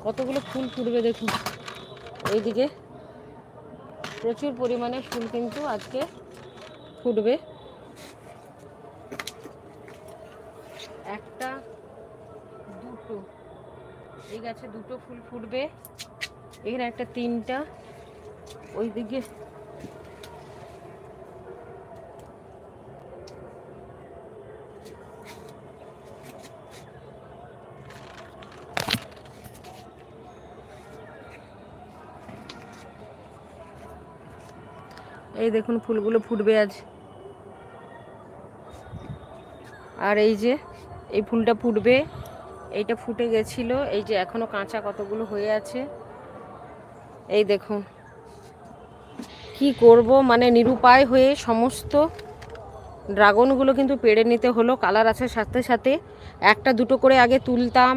কতগুলো ফুল ফুটবে দেখুন। এইদিকে প্রচুর পরিমাণে ফুল কিন্তু আজকে ফুটবে। একটা দুটো, এই গাছে দুটো ফুল ফুটবে, এখানে একটা তিনটা, ওইদিকে এই দেখুন ফুলগুলো ফুটবে আজ। আর এই যে এই ফুলটা ফুটবে, এইটা ফুটে গেছিল, এই যে এখনো কাঁচা কতগুলো হয়ে আছে। এই দেখুন কি করব, মানে নিরুপায় হয়ে সমস্ত ড্রাগনগুলো কিন্তু পেড়ে নিতে হলো। কালার আছে সাথে সাথে, একটা দুটো করে আগে তুলতাম,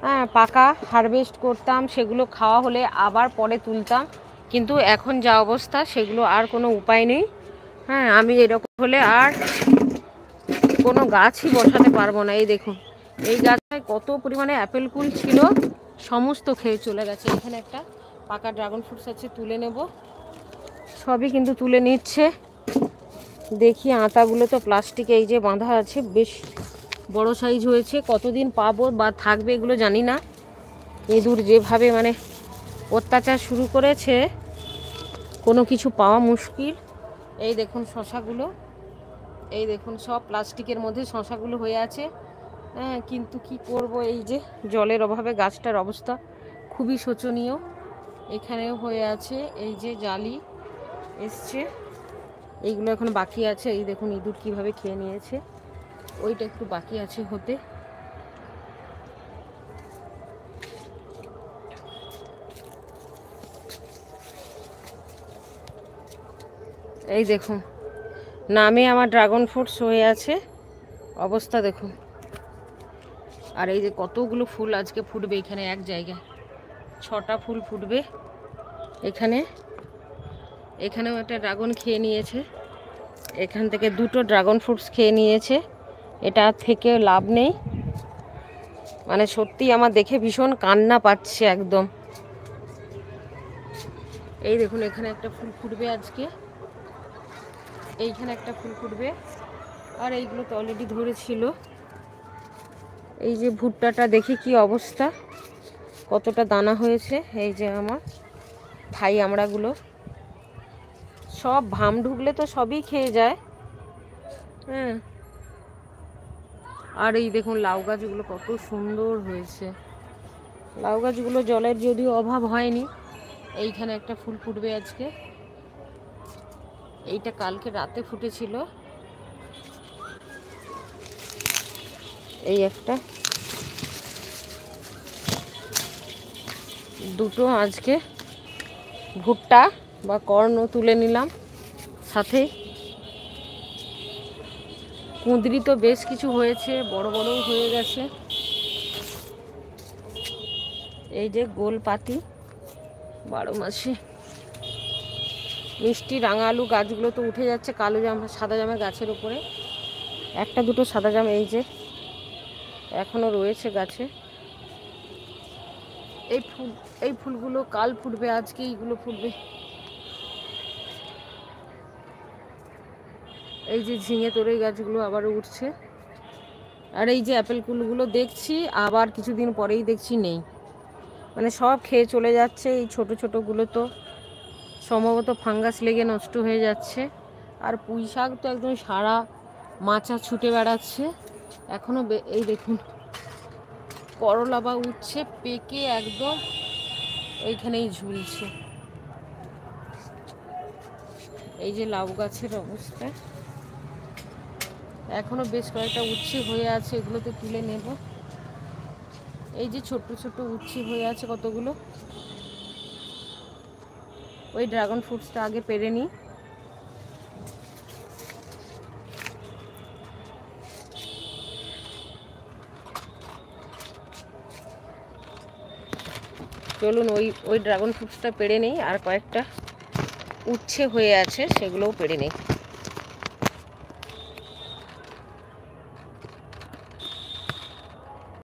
হ্যাঁ পাকা হারভেস্ট করতাম, সেগুলো খাওয়া হলে আবার পরে তুলতাম, কিন্তু এখন যা অবস্থা সেগুলো আর কোনো উপায় নেই। হ্যাঁ আমি এরকম হলে আর কোনো গাছই বসাতে পারবো না। এই দেখুন এই গাছটায় কত পরিমাণে অ্যাপেল কুল ছিল, সমস্ত খেয়ে চলে গেছে। এখানে একটা পাকা ড্রাগন ফ্রুটস আছে, তুলে নেব, সবই কিন্তু তুলে নিচ্ছে। দেখি আতাগুলো তো প্লাস্টিকে এই যে বাঁধা আছে, বেশ বড় সাইজ হয়েছে, কতদিন পাবো বা থাকবে এগুলো জানি না। ইঁদুর যেভাবে মানে অত্যাচার শুরু করেছে, কোনো কিছু পাওয়া মুশকিল। এই দেখুন শশাগুলো, এই দেখুন সব প্লাস্টিকের মধ্যে শশাগুলো হয়ে আছে। হ্যাঁ কিন্তু কি করব, এই যে জলের অভাবে গাছটার অবস্থা খুবই শোচনীয়। এখানেও হয়ে আছে, এই যে জালি এসছে, এইগুলো এখন বাকি আছে। এই দেখুন ইঁদুর কিভাবে খেয়ে নিয়েছে, ওইটা একটু বাকি আছে হতে। এই দেখুন নামে আমার ড্রাগন ফ্রুটস হয়ে আছে, অবস্থা দেখুন। আর এই যে কতগুলো ফুল আজকে ফুটবে, এখানে এক জায়গায় 6টা ফুল ফুটবে। এখানেও একটা ড্রাগন খেয়ে নিয়েছে, এখান থেকে দুটো ড্রাগন ফ্রুটস খেয়ে নিয়েছে। এটা থেকে লাভ নেই, মানে সত্যি আমার দেখে ভীষণ কান্না পাচ্ছে একদম। এই দেখুন এখানে একটা ফুল ফুটবে আজকে, এইখানে একটা ফুল ফুটবে, আর এইগুলো তো অলরেডি ধরেছিল। এই যে ভুট্টাটা দেখি কি অবস্থা, কতটা দানা হয়েছে। এই যে আমার ভাই আমড়াগুলো সব ভাম ঢুকলে তো সবই খেয়ে যায়। হ্যাঁ আর এই দেখুন লাউ গাছগুলো কত সুন্দর হয়েছে, লাউ গাছগুলো জলের যদিও অভাব হয়নি। এইখানে একটা ফুল ফুটবে আজকে, এইটা কালকে রাতে ফুটেছিল। এই একটা দুটো আজকে ভুট্টা বা কর্নও তুলে নিলাম, সাথে কুঁদরি তো বেশ কিছু হয়েছে, বড় বড়ও হয়ে গেছে। এই যে গোল পাতি 12 মাসে মিষ্টি রাঙা আলু গাছগুলো তো উঠে যাচ্ছে কালো জামা সাদা জামা গাছের উপরে, একটা দুটো সাদা জামা এই যে এখনো রয়েছে গাছে। এই ফুলগুলো কাল ফুটবে, আজকে এইগুলো ফুটবে। এই যে ঝিঙে তোরই গাছগুলো আবারও উঠছে। আর এই যে অ্যাপেল কুলগুলো দেখছি আবার কিছুদিন পরেই দেখছি নেই, মানে সব খেয়ে চলে যাচ্ছে। এই ছোট ছোটগুলো তো সম্ভবত ফাঙ্গাস লেগে নষ্ট হয়ে যাচ্ছে। আর পুঁই শাক তো একদম সারা মাচা ছুটে বেড়াচ্ছে এখনও। এই দেখুন করলা বা উঠছে পেকে একদম এইখানেই ঝুলছে। এই যে লাউ গাছের অবস্থা, এখনো বেশ কয়েকটা উচ্ছে হয়ে আছে, এগুলোতে তুলে নেব। এই যে ছোট্ট ছোট্ট উচ্ছে হয়ে আছে কতগুলো। ওই ড্রাগন ফ্রুটসটা আগে পেরে নিই। চলুন ওই ড্রাগন ফ্রুটসটা পেরে নেই, আর কয়েকটা উচ্ছে হয়ে আছে সেগুলোও পেরে নেই।